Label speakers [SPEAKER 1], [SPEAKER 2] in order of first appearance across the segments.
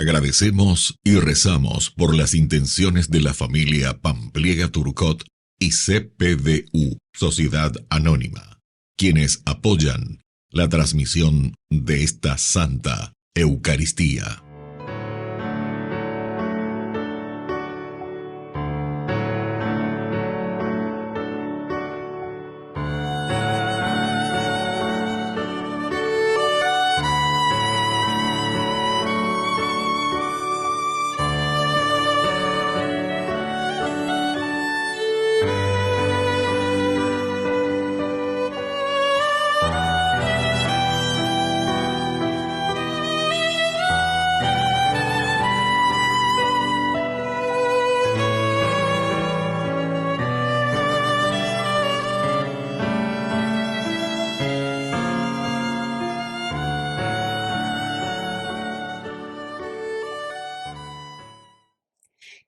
[SPEAKER 1] Agradecemos y rezamos por las intenciones de la familia Pampliega Turcot y CPDU, Sociedad Anónima, quienes apoyan la transmisión de esta Santa Eucaristía.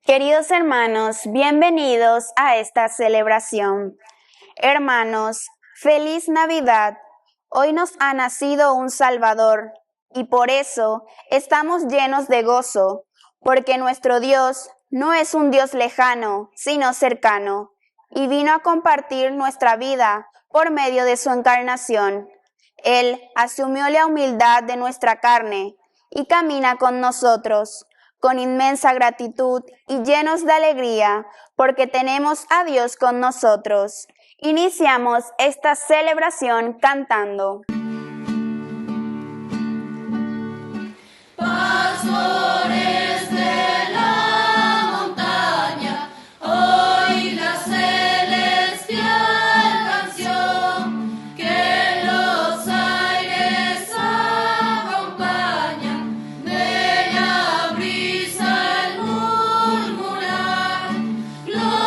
[SPEAKER 2] Queridos hermanos, bienvenidos a esta celebración. Hermanos, feliz Navidad. Hoy nos ha nacido un Salvador y por eso estamos llenos de gozo, porque nuestro Dios no es un Dios lejano, sino cercano, y vino a compartir nuestra vida por medio de su encarnación. Él asumió la humildad de nuestra carne y camina con nosotros, con inmensa gratitud y llenos de alegría, porque tenemos a Dios con nosotros. Iniciamos esta celebración cantando.
[SPEAKER 3] Pastores de la montaña, hoy la celestial canción que los aires acompaña, bella brisa el murmurar, gloria.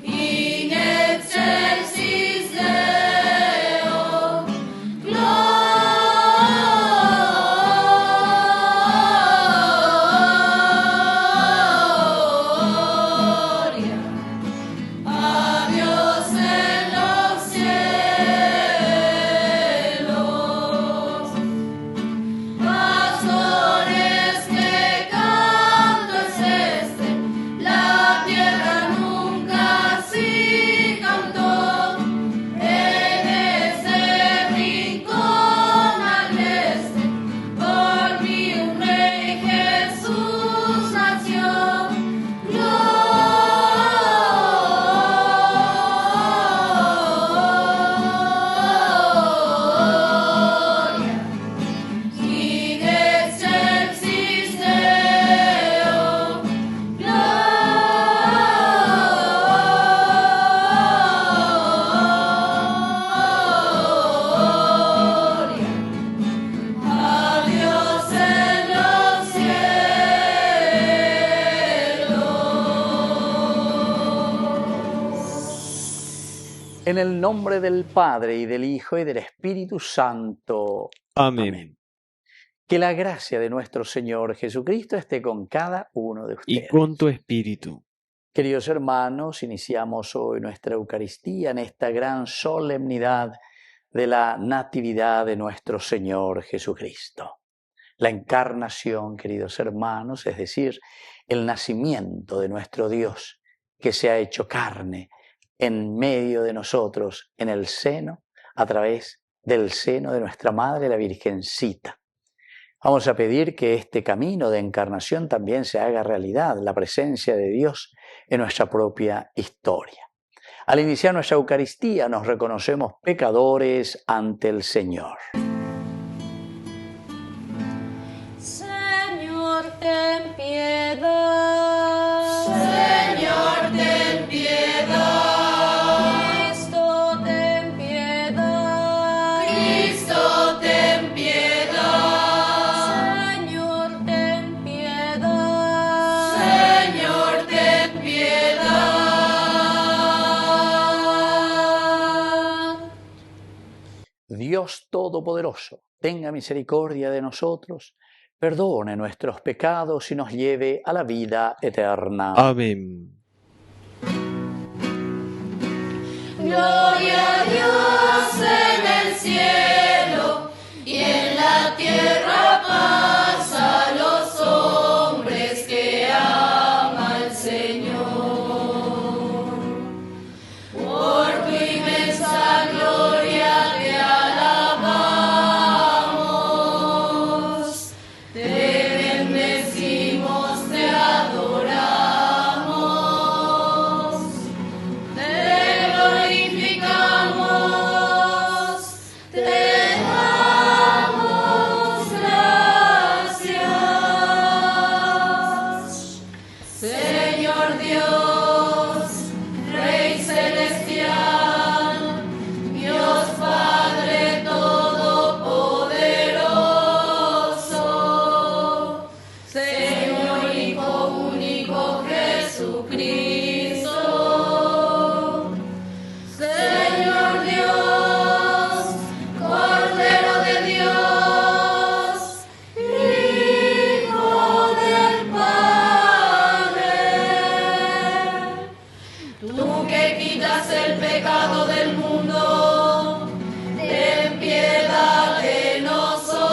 [SPEAKER 3] In excelsis Deo, gloria. A Dios en los cielos. Pastores, qué canto es este, la tierra nunca así cantó. En ese rincón agreste, por mí un rey Jesús nació. Gloria. In excelsis Deo, gloria. A Dios en los cielos.
[SPEAKER 4] En el nombre del Padre, y del Hijo, y del Espíritu Santo.
[SPEAKER 5] Amén.
[SPEAKER 4] Que la gracia de nuestro Señor Jesucristo esté con cada uno de
[SPEAKER 5] Y
[SPEAKER 4] ustedes.
[SPEAKER 5] con tu espíritu.
[SPEAKER 4] Queridos hermanos, iniciamos hoy nuestra Eucaristía en esta gran solemnidad de la Natividad de nuestro Señor Jesucristo. La encarnación, queridos hermanos, es decir, el nacimiento de nuestro Dios que se ha hecho carne en medio de nosotros, en el seno, a través del seno de nuestra Madre, la Virgencita. Vamos a pedir que este camino de encarnación también se haga realidad, la presencia de Dios en nuestra propia historia. Al iniciar nuestra Eucaristía nos reconocemos pecadores ante el Señor.
[SPEAKER 3] Señor, ten piedad. Señor, ten piedad. Cristo, ten piedad. Cristo, ten piedad. Señor, ten piedad. Señor, ten piedad.
[SPEAKER 4] Dios Todopoderoso, tenga misericordia de nosotros, perdone nuestros pecados y nos lleve a la vida eterna.
[SPEAKER 5] Amén.
[SPEAKER 3] Gloria a Dios en el cielo y en la tierra paz a los hombres que ama el Señor. Por tu inmensa gloria te alabamos, te bendecimos, te adoramos, te glorificamos, te damos gracias. Señor Dios, Rey celestial, Dios Padre todopoderoso, Señor Hijo único Jesucristo, Señor Dios, Cordero de Dios, Hijo del Padre, tú que quitas el pecado del mundo, ten piedad de nosotros.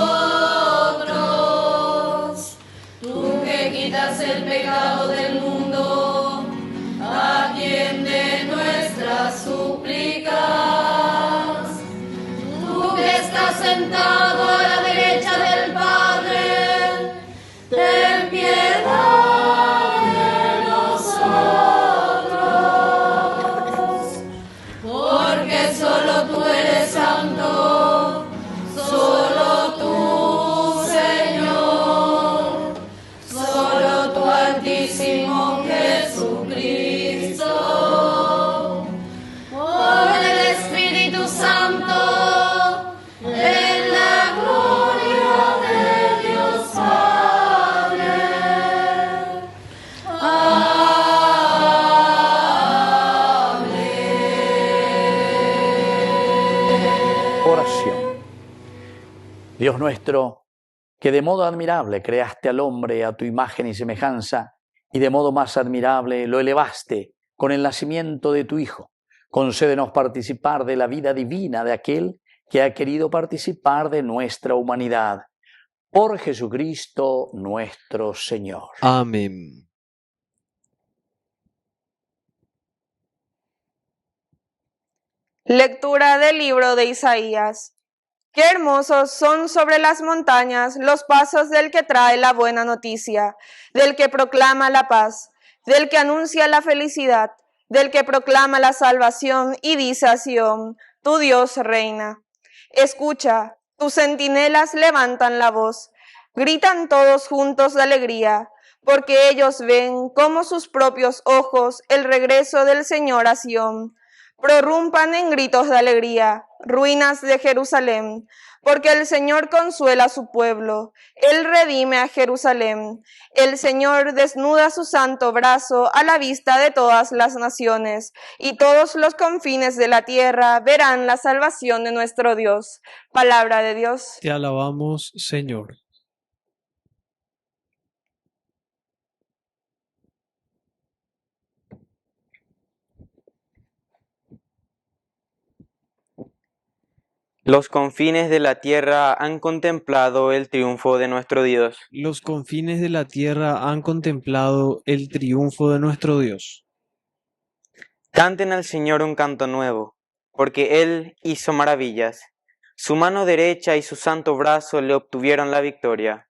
[SPEAKER 3] Tú que quitas el pecado del mundo, atiende nuestras súplicas. Tú que estás sentado a la derecha del Padre, ten piedad de nosotros. Porque solo tú eres santo, solo tú, Señor, solo tú, Altísimo Jesucristo, por el Espíritu Santo, en la gloria de Dios Padre.
[SPEAKER 4] Oración. Dios nuestro, que de modo admirable creaste al hombre a tu imagen y semejanza, y de modo más admirable lo elevaste con el nacimiento de tu Hijo, concédenos participar de la vida divina de aquel que ha querido participar de nuestra humanidad. Por Jesucristo nuestro Señor.
[SPEAKER 5] Amén.
[SPEAKER 6] Lectura del libro de Isaías. Qué hermosos son sobre las montañas los pasos del que trae la buena noticia, del que proclama la paz, del que anuncia la felicidad, del que proclama la salvación y dice a Sión, tu Dios reina. Escucha, tus centinelas levantan la voz, gritan todos juntos de alegría, porque ellos ven como sus propios ojos el regreso del Señor a Sión. Prorrumpan en gritos de alegría, ruinas de Jerusalén, porque el Señor consuela a su pueblo, Él redime a Jerusalén. El Señor desnuda su santo brazo a la vista de todas las naciones, y todos los confines de la tierra verán la salvación de nuestro Dios. Palabra de Dios.
[SPEAKER 5] Te alabamos, Señor.
[SPEAKER 7] Los confines de la tierra han contemplado el triunfo de nuestro Dios.
[SPEAKER 5] Los confines de la tierra han contemplado el triunfo de nuestro Dios.
[SPEAKER 7] Canten al Señor un canto nuevo, porque Él hizo maravillas. Su mano derecha y su santo brazo le obtuvieron la victoria.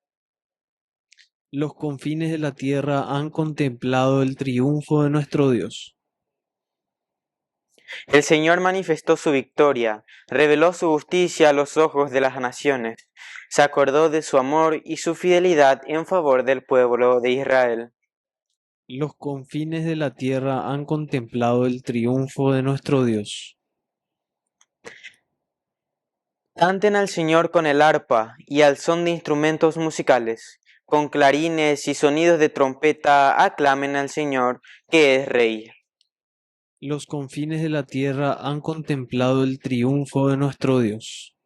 [SPEAKER 5] Los confines de la tierra han contemplado el triunfo de nuestro Dios.
[SPEAKER 7] El Señor manifestó su victoria, reveló su justicia a los ojos de las naciones, se acordó de su amor y su fidelidad en favor del pueblo de Israel.
[SPEAKER 5] Los confines de la tierra han contemplado el triunfo de nuestro Dios.
[SPEAKER 7] Canten al Señor con el arpa y al son de instrumentos musicales, con clarines y sonidos de trompeta aclamen al Señor, que es Rey.
[SPEAKER 5] Los confines de la tierra han contemplado el triunfo de nuestro Dios.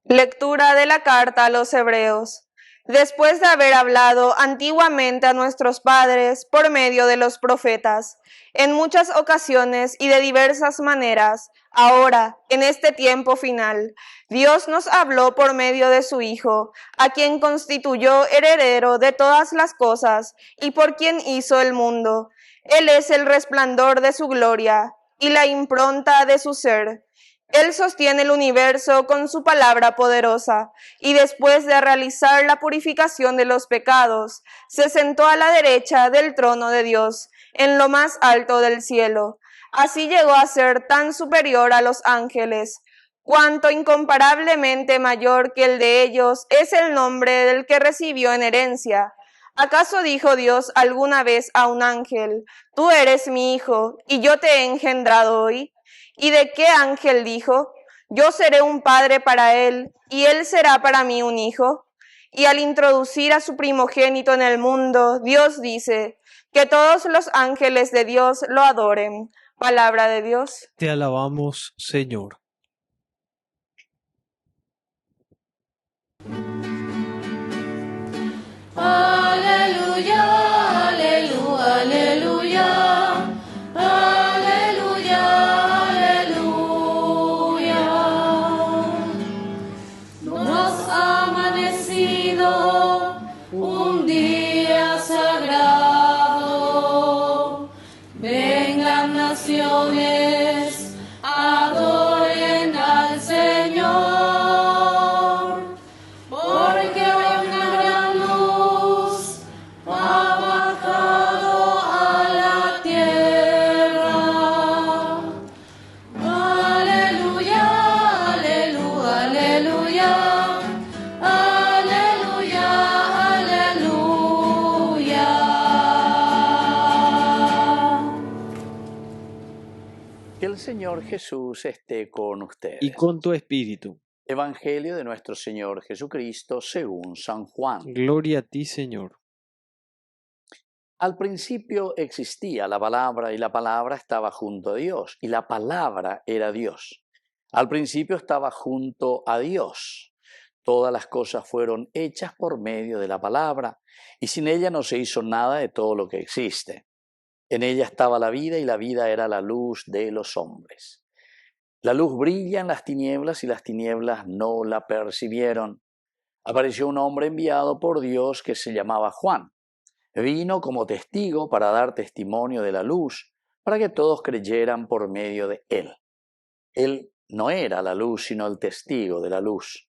[SPEAKER 6] Lectura de la carta a los Hebreos. Después de haber hablado antiguamente a nuestros padres por medio de los profetas, en muchas ocasiones y de diversas maneras, ahora, en este tiempo final, Dios nos habló por medio de su Hijo, a quien constituyó heredero de todas las cosas y por quien hizo el mundo. Él es el resplandor de su gloria y la impronta de su ser. Él sostiene el universo con su palabra poderosa, y después de realizar la purificación de los pecados, se sentó a la derecha del trono de Dios, en lo más alto del cielo. Así llegó a ser tan superior a los ángeles, cuanto incomparablemente mayor que el de ellos es el nombre del que recibió en herencia. ¿Acaso dijo Dios alguna vez a un ángel: tú eres mi hijo, y yo te he engendrado hoy? ¿Y de qué ángel dijo: yo seré un padre para él, y él será para mí un hijo? Y al introducir a su primogénito en el mundo, Dios dice: que todos los ángeles de Dios lo adoren. Palabra de Dios.
[SPEAKER 5] Te alabamos, Señor.
[SPEAKER 3] Aleluya, aleluya, aleluya, aleluya, aleluya. Nos ha amanecido un día sagrado. Vengan naciones, adoren al Señor, porque hoy una gran luz ha bajado a la tierra. Aleluya, aleluya, aleluya, aleluya, aleluya.
[SPEAKER 4] Que el Señor Jesús esté con ustedes.
[SPEAKER 5] Y con tu espíritu.
[SPEAKER 4] Evangelio de nuestro Señor Jesucristo según San Juan.
[SPEAKER 5] Gloria a ti, Señor.
[SPEAKER 4] Al principio existía la palabra y la palabra estaba junto a Dios y la palabra era Dios. Al principio estaba junto a Dios. Todas las cosas fueron hechas por medio de la palabra y sin ella no se hizo nada de todo lo que existe. En ella estaba la vida y la vida era la luz de los hombres. La luz brilla en las tinieblas y las tinieblas no la percibieron. Apareció un hombre enviado por Dios que se llamaba Juan. Vino como testigo para dar testimonio de la luz, para que todos creyeran por medio de él. Él no era la luz, sino el testigo de la luz.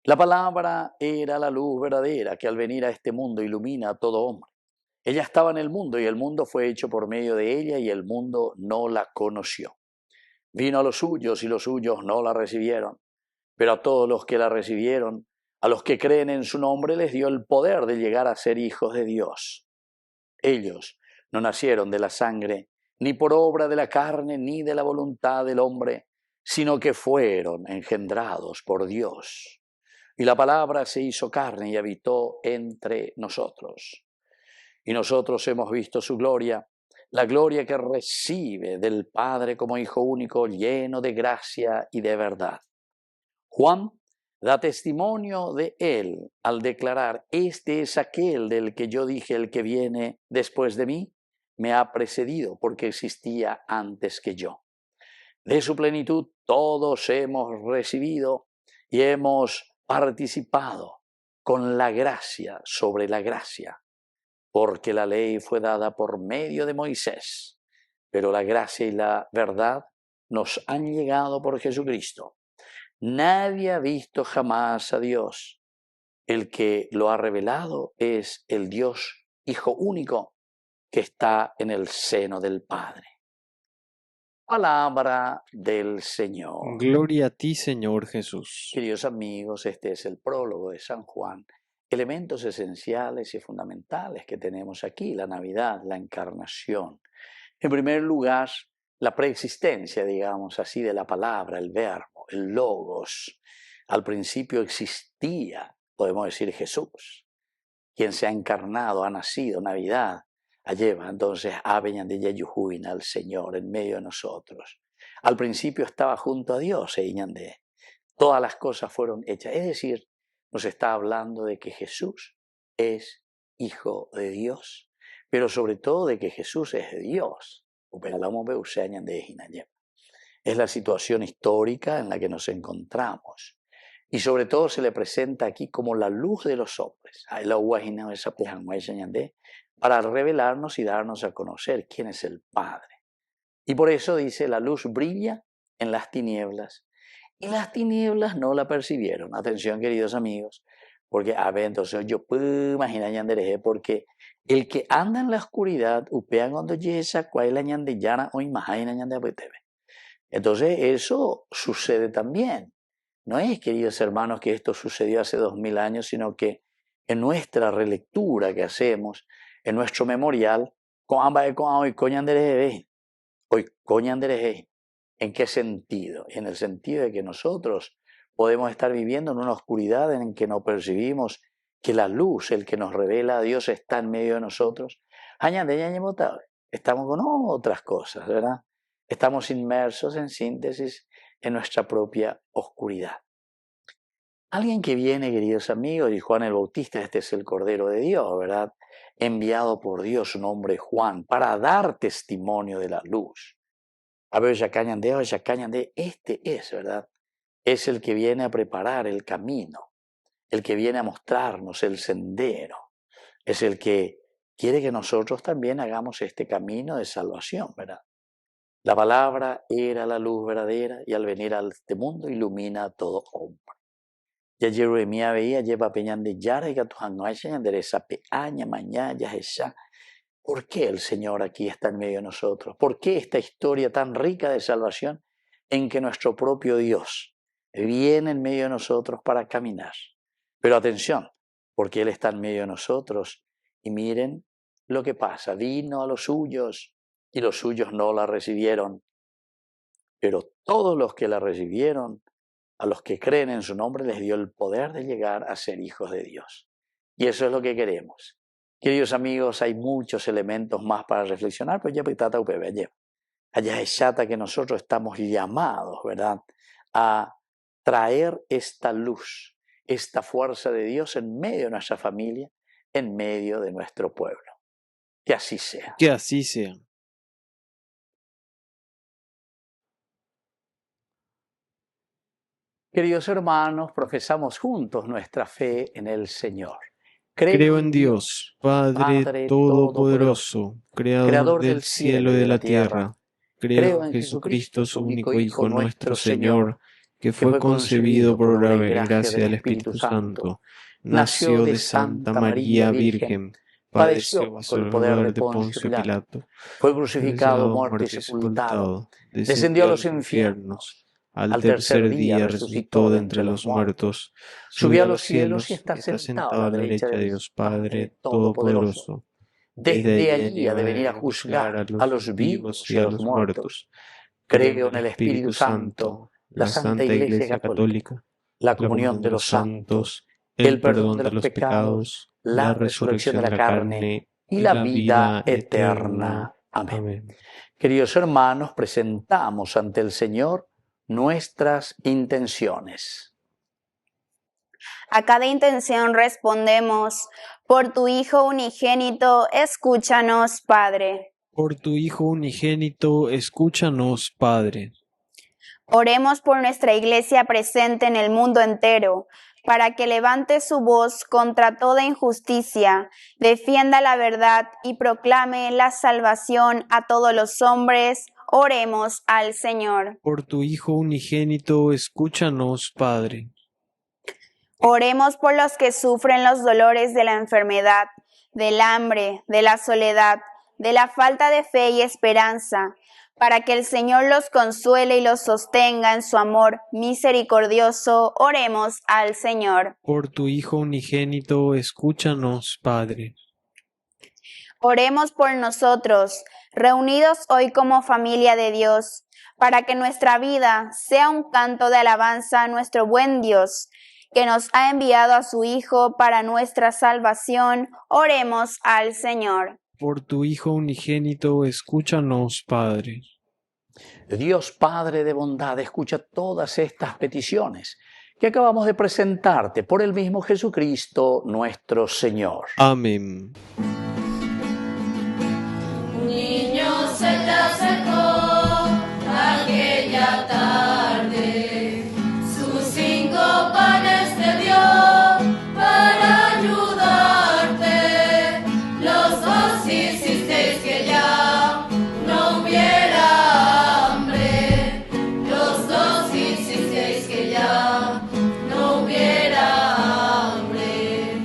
[SPEAKER 4] La palabra era la luz verdadera que al venir a este mundo ilumina a todo hombre. Ella estaba en el mundo y el mundo fue hecho por medio de ella y el mundo no la conoció. Vino a los suyos y los suyos no la recibieron, pero a todos los que la recibieron, a los que creen en su nombre, les dio el poder de llegar a ser hijos de Dios. Ellos no nacieron de la sangre, ni por obra de la carne, ni de la voluntad del hombre, sino que fueron engendrados por Dios. Y la palabra se hizo carne y habitó entre nosotros. Y nosotros hemos visto su gloria, la gloria que recibe del Padre como Hijo único, lleno de gracia y de verdad. Juan da testimonio de él al declarar: este es aquel del que yo dije, el que viene después de mí me ha precedido porque existía antes que yo. De su plenitud todos hemos recibido y hemos participado con la gracia sobre la gracia, porque la ley fue dada por medio de Moisés, pero la gracia y la verdad nos han llegado por Jesucristo. Nadie ha visto jamás a Dios. El que lo ha revelado es el Dios Hijo único que está en el seno del Padre. Palabra del Señor.
[SPEAKER 5] Gloria a ti, Señor Jesús.
[SPEAKER 4] Queridos amigos, este es el prólogo de San Juan. Elementos esenciales y fundamentales que tenemos aquí: la Navidad, la Encarnación. En primer lugar, la preexistencia, digamos así, de la palabra, el verbo, el logos. Al principio existía, podemos decir, Jesús, quien se ha encarnado, ha nacido, Navidad. Lleva entonces a de Yayujuina, al Señor en medio de nosotros. Al principio estaba junto a Dios, de todas las cosas fueron hechas. Es decir, nos está hablando de que Jesús es Hijo de Dios, pero sobre todo de que Jesús es Dios. Es la situación histórica en la que nos encontramos. Y sobre todo se le presenta aquí como la luz de los hombres, para revelarnos y darnos a conocer quién es el Padre. Y por eso dice, la luz brilla en las tinieblas, y las tinieblas no la percibieron. Atención, queridos amigos, porque a ver, entonces yo puedo imaginar, porque el que anda en la oscuridad, entonces eso sucede también. No es, queridos hermanos, que esto sucedió hace 2000 años, sino que en nuestra relectura que hacemos, en nuestro memorial, ¿en qué sentido? En el sentido de que nosotros podemos estar viviendo en una oscuridad en que no percibimos que la luz, el que nos revela a Dios, está en medio de nosotros. Estamos con otras cosas, ¿verdad? Estamos inmersos, en síntesis, en nuestra propia oscuridad. Alguien que viene, queridos amigos, y Juan el Bautista, este es el Cordero de Dios, ¿verdad? Enviado por Dios, su nombre Juan, para dar testimonio de la luz. A ver, este es, ¿verdad? Es el que viene a preparar el camino, el que viene a mostrarnos el sendero, es el que quiere que nosotros también hagamos este camino de salvación, ¿verdad? La palabra era la luz verdadera y al venir a este mundo ilumina a todo hombre. Ya Jeremia veía, lleva peñan de yara y endereza peaña, mañana, ya esa. ¿Por qué el Señor aquí está en medio de nosotros? ¿Por qué esta historia tan rica de salvación en que nuestro propio Dios viene en medio de nosotros para caminar? Pero atención, porque Él está en medio de nosotros y miren lo que pasa. Vino a los suyos y los suyos no la recibieron. Pero todos los que la recibieron, a los que creen en su nombre, les dio el poder de llegar a ser hijos de Dios. Y eso es lo que queremos. Queridos amigos, hay muchos elementos más para reflexionar, pero ya pitata upb, allá es chata que nosotros estamos llamados, ¿verdad?, a traer esta luz, esta fuerza de Dios en medio de nuestra familia, en medio de nuestro pueblo. Que así sea.
[SPEAKER 5] Que así sea.
[SPEAKER 4] Queridos hermanos, profesamos juntos nuestra fe en el Señor.
[SPEAKER 5] Creo en Dios, Padre Todopoderoso, Creador del cielo y de la tierra. Creo en Jesucristo, su único Hijo, nuestro Señor, que fue concebido por obra y gracia del Espíritu Santo. Nació de Santa María Virgen, padeció bajo el poder de Poncio Pilato,
[SPEAKER 4] fue crucificado, muerto y sepultado, descendió a los infiernos.
[SPEAKER 5] Al tercer día resucitó de entre los muertos, subió a los cielos y está sentado a la derecha de Dios Padre Todopoderoso.
[SPEAKER 4] Desde allí ha de venir a juzgar a los vivos y a los muertos. Creo en el Espíritu Santo, la Santa Iglesia Católica, la comunión de los santos, el perdón de los pecados, la resurrección de la carne y la vida eterna. Amén. Queridos hermanos, presentamos ante el Señor nuestras intenciones.
[SPEAKER 2] A cada intención respondemos, por tu Hijo unigénito, escúchanos, Padre.
[SPEAKER 5] Por tu Hijo unigénito, escúchanos, Padre.
[SPEAKER 2] Oremos por nuestra Iglesia presente en el mundo entero, para que levante su voz contra toda injusticia, defienda la verdad y proclame la salvación a todos los hombres. Oremos al Señor.
[SPEAKER 5] Por tu Hijo unigénito, escúchanos, Padre.
[SPEAKER 2] Oremos por los que sufren los dolores de la enfermedad, del hambre, de la soledad, de la falta de fe y esperanza, para que el Señor los consuele y los sostenga en su amor misericordioso. Oremos al Señor.
[SPEAKER 5] Por tu Hijo unigénito, escúchanos, Padre.
[SPEAKER 2] Oremos por nosotros, reunidos hoy como familia de Dios, para que nuestra vida sea un canto de alabanza a nuestro buen Dios, que nos ha enviado a su Hijo para nuestra salvación. Oremos al Señor.
[SPEAKER 5] Por tu Hijo unigénito, escúchanos, Padre.
[SPEAKER 4] Dios Padre de bondad, escucha todas estas peticiones que acabamos de presentarte por el mismo Jesucristo nuestro Señor.
[SPEAKER 5] Amén.
[SPEAKER 3] Un niño se te acercó aquella tarde, sus 5 panes te dio para ayudarte. Los 2 hicisteis que ya no hubiera hambre. Los 2 hicisteis que ya no hubiera hambre.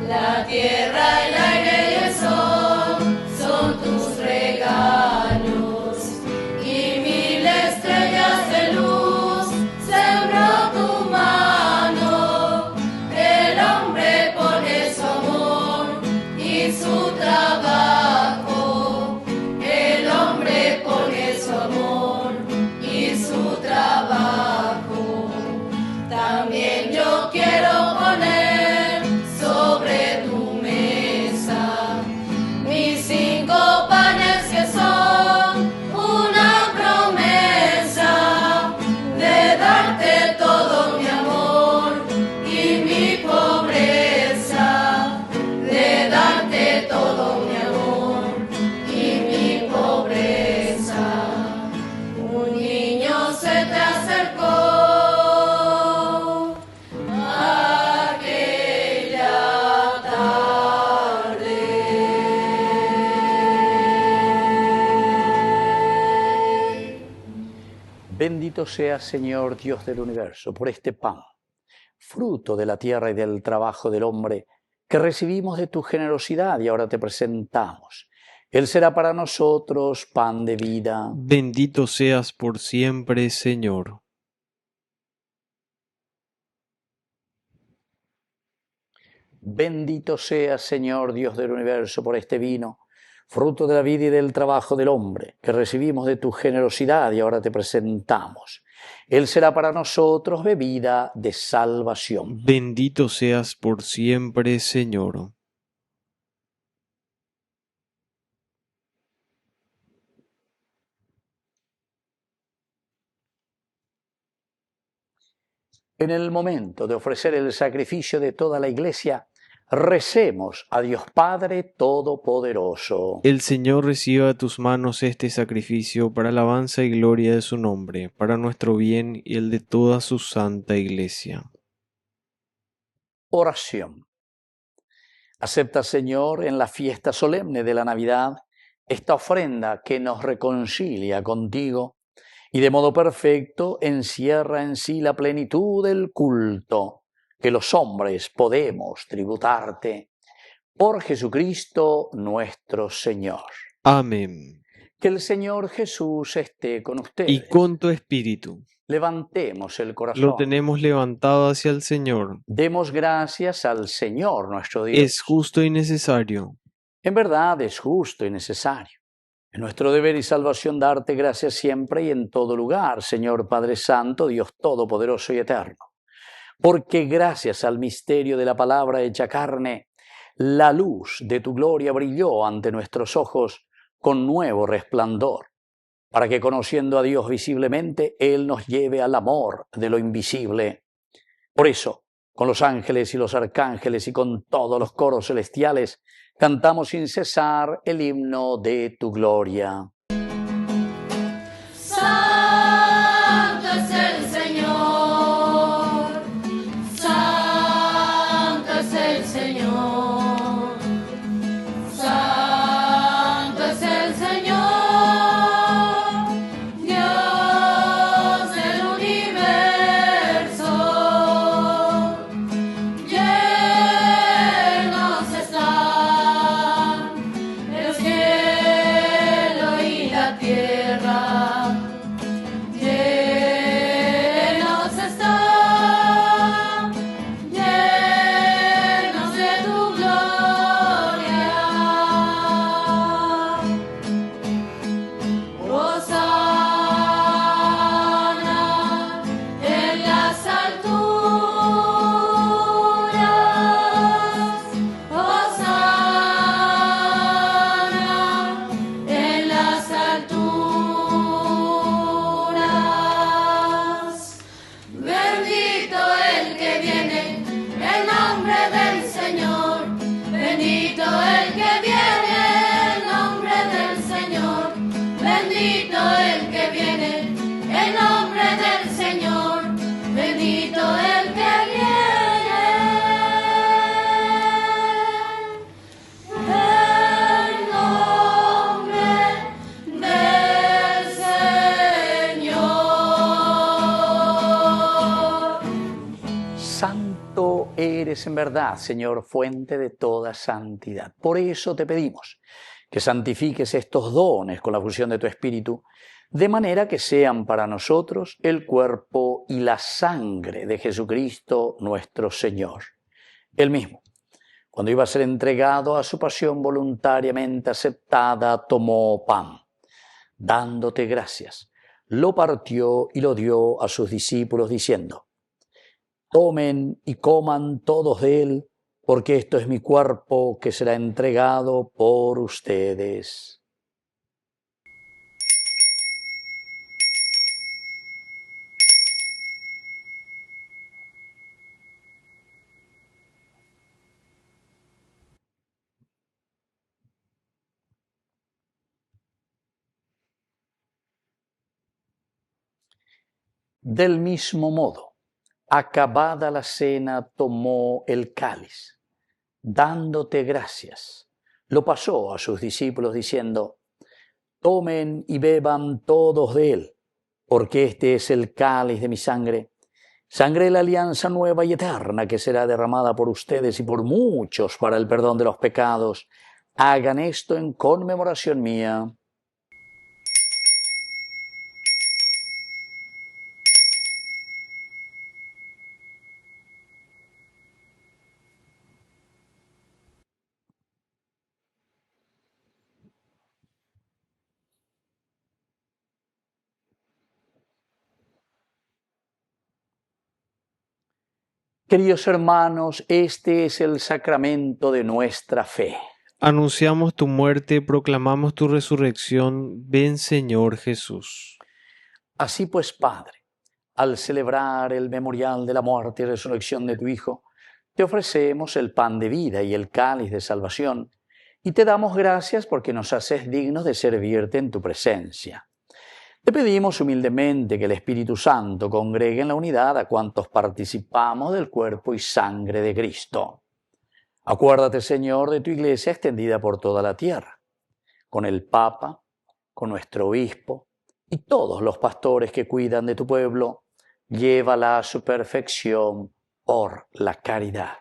[SPEAKER 3] La tierra, el aire y el sol son tus regalos, y 1000 estrellas de luz sembró tu mano. El hombre pone su amor y su trabajo. El hombre pone su amor y su trabajo. También yo quiero poner sobre tu mesa mis 5 panes que son una promesa de darte todo mi amor y mi pobreza, de darte todo mi amor y mi pobreza. Un niño se te acercó aquella tarde.
[SPEAKER 4] Bendito seas, Señor Dios del universo, por este pan, fruto de la tierra y del trabajo del hombre, que recibimos de tu generosidad y ahora te presentamos. Él será para nosotros pan de vida.
[SPEAKER 5] Bendito seas por siempre, Señor.
[SPEAKER 4] Bendito seas, Señor Dios del universo, por este vino, fruto de la vida y del trabajo del hombre, que recibimos de tu generosidad y ahora te presentamos. Él será para nosotros bebida de salvación.
[SPEAKER 5] Bendito seas por siempre, Señor.
[SPEAKER 4] En el momento de ofrecer el sacrificio de toda la Iglesia, recemos a Dios Padre Todopoderoso.
[SPEAKER 5] El Señor reciba de tus manos este sacrificio para alabanza y gloria de su nombre, para nuestro bien y el de toda su santa Iglesia.
[SPEAKER 4] Oración. Acepta, Señor, en la fiesta solemne de la Navidad, esta ofrenda que nos reconcilia contigo y de modo perfecto encierra en sí la plenitud del culto que los hombres podemos tributarte. Por Jesucristo nuestro Señor.
[SPEAKER 5] Amén.
[SPEAKER 4] Que el Señor Jesús esté con ustedes.
[SPEAKER 5] Y con tu espíritu.
[SPEAKER 4] Levantemos el corazón.
[SPEAKER 5] Lo tenemos levantado hacia el Señor.
[SPEAKER 4] Demos gracias al Señor nuestro Dios.
[SPEAKER 5] Es justo y necesario.
[SPEAKER 4] En verdad es justo y necesario. Es nuestro deber y salvación darte gracias siempre y en todo lugar, Señor Padre Santo, Dios Todopoderoso y Eterno. Porque gracias al misterio de la palabra hecha carne, la luz de tu gloria brilló ante nuestros ojos con nuevo resplandor, para que conociendo a Dios visiblemente, Él nos lleve al amor de lo invisible. Por eso, con los ángeles y los arcángeles y con todos los coros celestiales, cantamos sin cesar el himno de tu gloria.
[SPEAKER 3] Santo es el Señor, santo es el Señor, santo es el Señor, Dios del universo. Llenos están el cielo y Bendito el que viene en nombre del Señor. Bendito el que viene en nombre del Señor. Bendito el que viene en nombre del Señor.
[SPEAKER 4] Santo eres en verdad, Señor, fuente de toda santidad. Por eso te pedimos que santifiques estos dones con la fusión de tu Espíritu, de manera que sean para nosotros el cuerpo y la sangre de Jesucristo nuestro Señor. Él mismo, cuando iba a ser entregado a su pasión voluntariamente aceptada, tomó pan. Dándote gracias, lo partió y lo dio a sus discípulos diciendo: tomen y coman todos de él, porque esto es mi cuerpo que será entregado por ustedes. Del mismo modo, acabada la cena, tomó el cáliz. Dándote gracias, lo pasó a sus discípulos diciendo: tomen y beban todos de él, porque este es el cáliz de mi sangre, sangre de la alianza nueva y eterna que será derramada por ustedes y por muchos para el perdón de los pecados. Hagan esto en conmemoración mía. Queridos hermanos, este es el sacramento de nuestra fe.
[SPEAKER 5] Anunciamos tu muerte, proclamamos tu resurrección. Ven, Señor Jesús.
[SPEAKER 4] Así pues, Padre, al celebrar el memorial de la muerte y resurrección de tu Hijo, te ofrecemos el pan de vida y el cáliz de salvación, y te damos gracias porque nos haces dignos de servirte en tu presencia. Te pedimos humildemente que el Espíritu Santo congregue en la unidad a cuantos participamos del cuerpo y sangre de Cristo. Acuérdate, Señor, de tu Iglesia extendida por toda la tierra, con el Papa, con nuestro Obispo y todos los pastores que cuidan de tu pueblo. Llévala a su perfección por la caridad.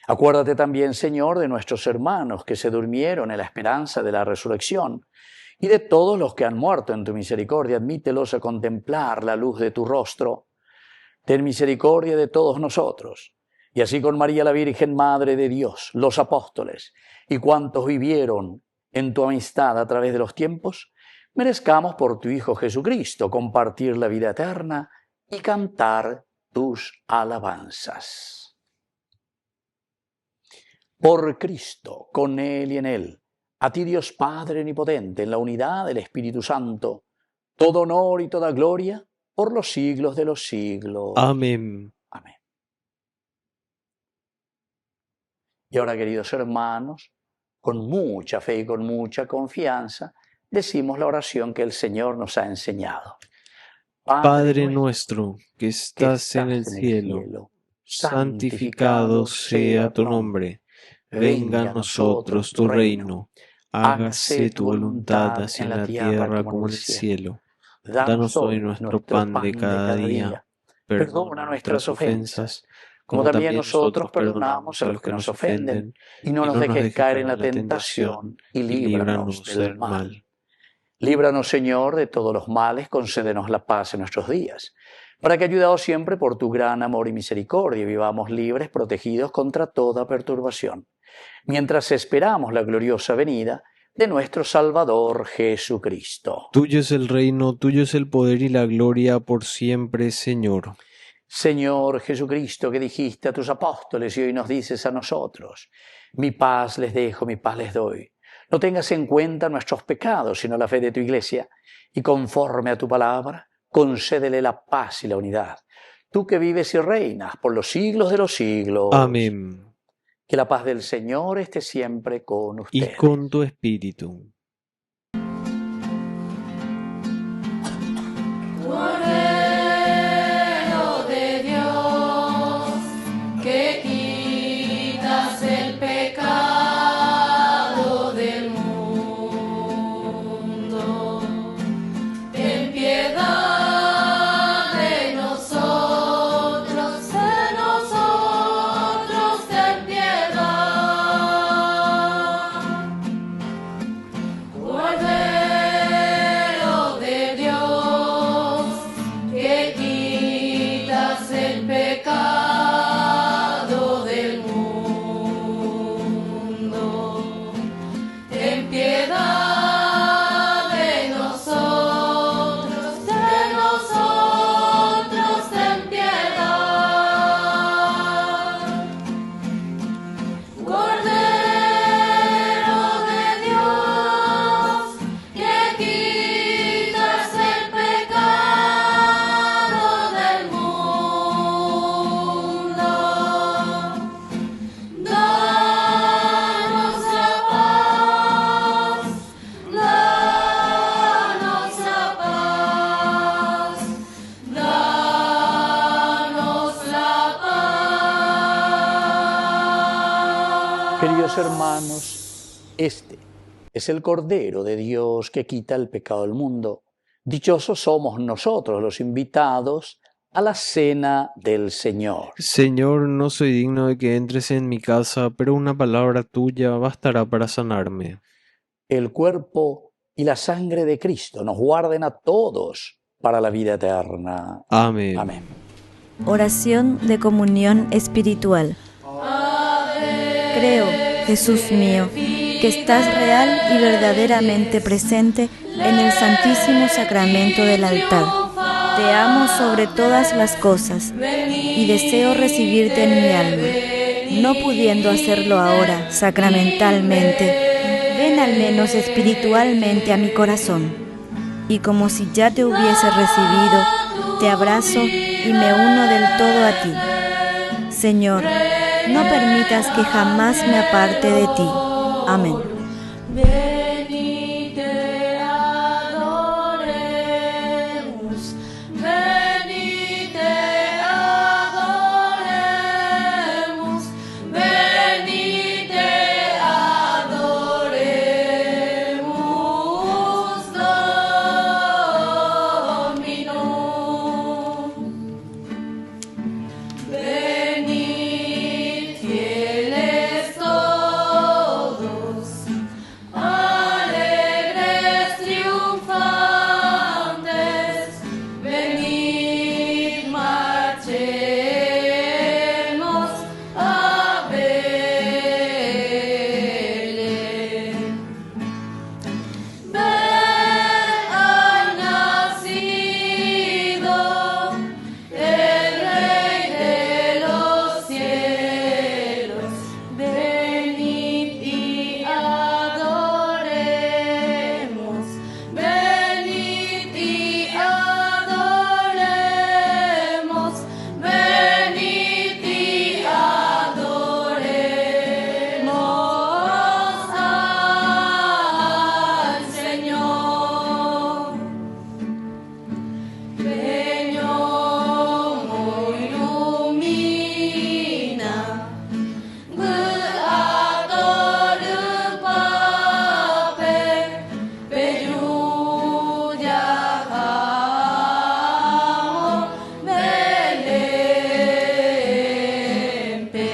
[SPEAKER 4] Acuérdate también, Señor, de nuestros hermanos que se durmieron en la esperanza de la resurrección, y de todos los que han muerto en tu misericordia. Admítelos a contemplar la luz de tu rostro. Ten misericordia de todos nosotros, y así con María la Virgen, Madre de Dios, los apóstoles y cuantos vivieron en tu amistad a través de los tiempos, merezcamos por tu Hijo Jesucristo compartir la vida eterna y cantar tus alabanzas. Por Cristo, con Él y en Él, a ti, Dios Padre omnipotente, en la unidad del Espíritu Santo, todo honor y toda gloria por los siglos de los siglos.
[SPEAKER 5] Amén.
[SPEAKER 4] Amén. Y ahora, queridos hermanos, con mucha fe y con mucha confianza, decimos la oración que el Señor nos ha enseñado.
[SPEAKER 5] Padre nuestro, que estás en el cielo, santificado sea tu nombre. Venga a nosotros tu reino. Hágase tu voluntad, así en la tierra como en el cielo. Danos hoy nuestro pan de cada día. Perdona nuestras ofensas, como también nosotros perdonamos a los que nos ofenden. Y no nos dejes caer en la tentación, y líbranos del mal. Líbranos, Señor, de todos los males, concédenos la paz en nuestros días, para que, ayudados siempre por tu gran amor y misericordia, vivamos libres, protegidos contra toda perturbación, mientras esperamos la gloriosa venida de nuestro Salvador Jesucristo. Tuyo es el reino, tuyo es el poder y la gloria por siempre, Señor.
[SPEAKER 4] Señor Jesucristo, que dijiste a tus apóstoles y hoy nos dices a nosotros: mi paz les dejo, mi paz les doy. No tengas en cuenta nuestros pecados, sino la fe de tu Iglesia, y conforme a tu palabra, concédele la paz y la unidad. Tú que vives y reinas por los siglos de los siglos.
[SPEAKER 5] Amén.
[SPEAKER 4] Que la paz del Señor esté siempre con ustedes.
[SPEAKER 5] Y con tu espíritu.
[SPEAKER 3] Cordero de Dios, que quitas el pecado del mundo, ten piedad de nosotros, ten piedad. Cordero de Dios, que quitas el pecado del mundo, ten piedad de nosotros, ten piedad. Cordero de Dios, que quitas el pecado del mundo, danos la paz, danos la paz, danos la paz.
[SPEAKER 4] Queridos hermanos, este es el Cordero de Dios que quita el pecado del mundo. Dichosos somos nosotros los invitados a la cena del Señor.
[SPEAKER 5] Señor, no soy digno de que entres en mi casa, pero una palabra tuya bastará para sanarme.
[SPEAKER 4] El cuerpo y la sangre de Cristo nos guarden a todos para la vida eterna.
[SPEAKER 5] Amén.
[SPEAKER 4] Amén.
[SPEAKER 8] Oración de comunión espiritual. Creo, Jesús mío, que estás real y verdaderamente presente en el Santísimo Sacramento del altar. Te amo sobre todas las cosas y deseo recibirte en mi alma. No pudiendo hacerlo ahora sacramentalmente, ven al menos espiritualmente a mi corazón. Y como si ya te hubiese recibido, te abrazo y me uno del todo a ti. Señor, no permitas que jamás me aparte de ti. Amén.
[SPEAKER 3] Ven y te adoremos, ven y te adoremos, ven y te adoremos, Dominum. Venid, fieles todos, alegres triunfantes, venid, marchemos a Belén. Ven, ha nacido el Rey de los cielos, venid y adoremos, venid y adoremos, venid y adoremos al Señor. Señor, illumina, beator pape, pejuya belempe.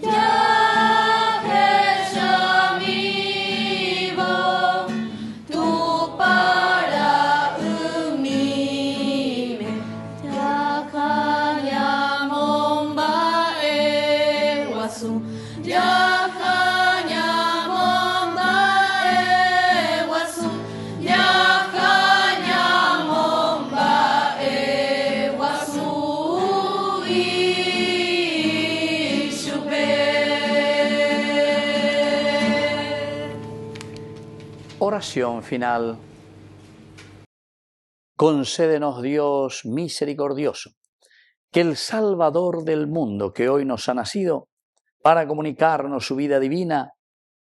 [SPEAKER 3] Ya vivo tu para umime, ya kanyamomba ewasu, ya kanyamomba ewasu, ya kanyamomba ewasu ishupe.
[SPEAKER 4] Oración final. Concédenos, Dios misericordioso, que el Salvador del mundo que hoy nos ha nacido, para comunicarnos su vida divina,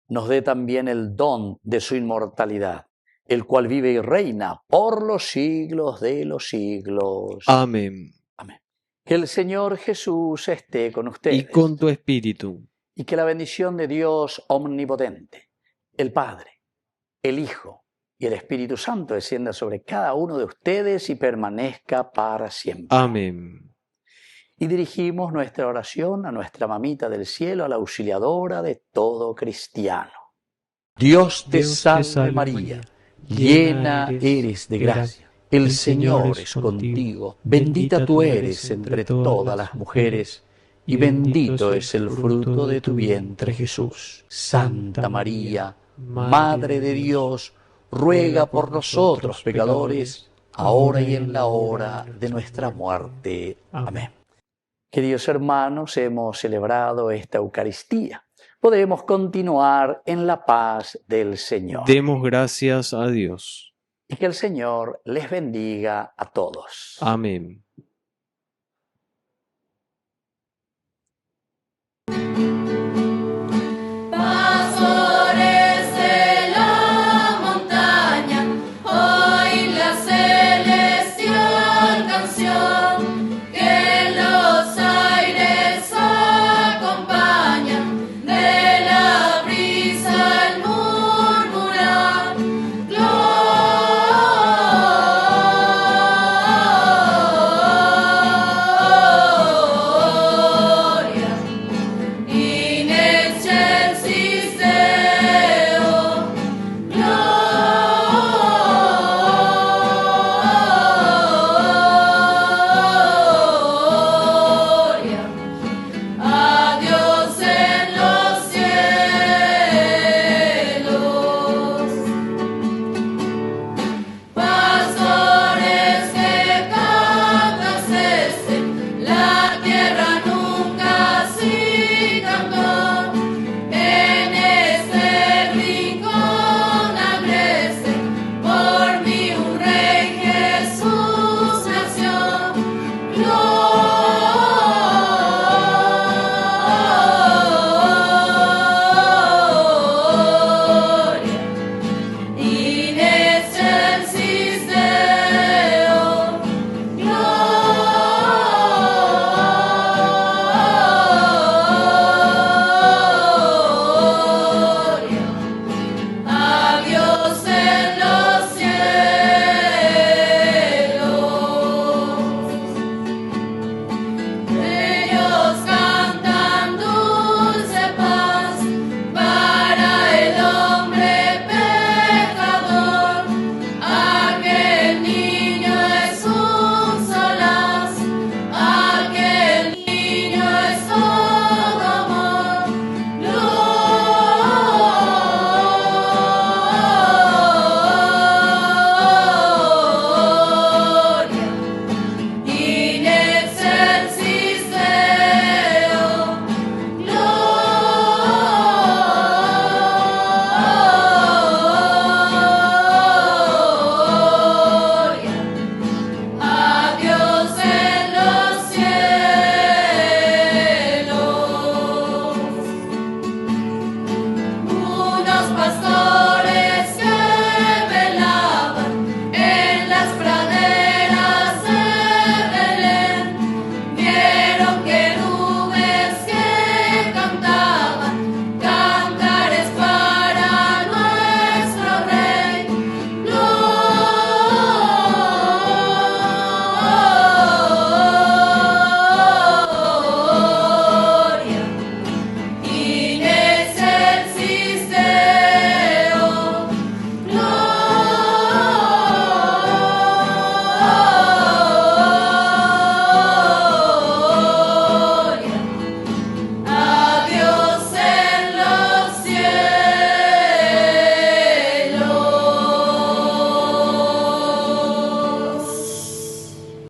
[SPEAKER 4] nos dé también el don de su inmortalidad, el cual vive y reina por los siglos de los siglos.
[SPEAKER 5] Amén.
[SPEAKER 4] Amén. Que el Señor Jesús esté con ustedes.
[SPEAKER 5] Y con tu espíritu.
[SPEAKER 4] Y que la bendición de Dios omnipotente, el Padre, el Hijo y el Espíritu Santo descienda sobre cada uno de ustedes y permanezca para siempre.
[SPEAKER 5] Amén.
[SPEAKER 4] Y dirigimos nuestra oración a nuestra mamita del cielo, a la auxiliadora de todo cristiano. Dios te salve María, llena eres de gracia. El Señor es contigo, bendita tú eres entre todas las mujeres, y bendito es el fruto de tu vientre Jesús. Santa María, Madre de Dios, ruega por nosotros pecadores, ahora y en la hora de nuestra muerte. Amén. Queridos hermanos, hemos celebrado esta Eucaristía. Podemos continuar en la paz del Señor.
[SPEAKER 5] Demos gracias a Dios.
[SPEAKER 4] Y que el Señor les bendiga a todos.
[SPEAKER 5] Amén.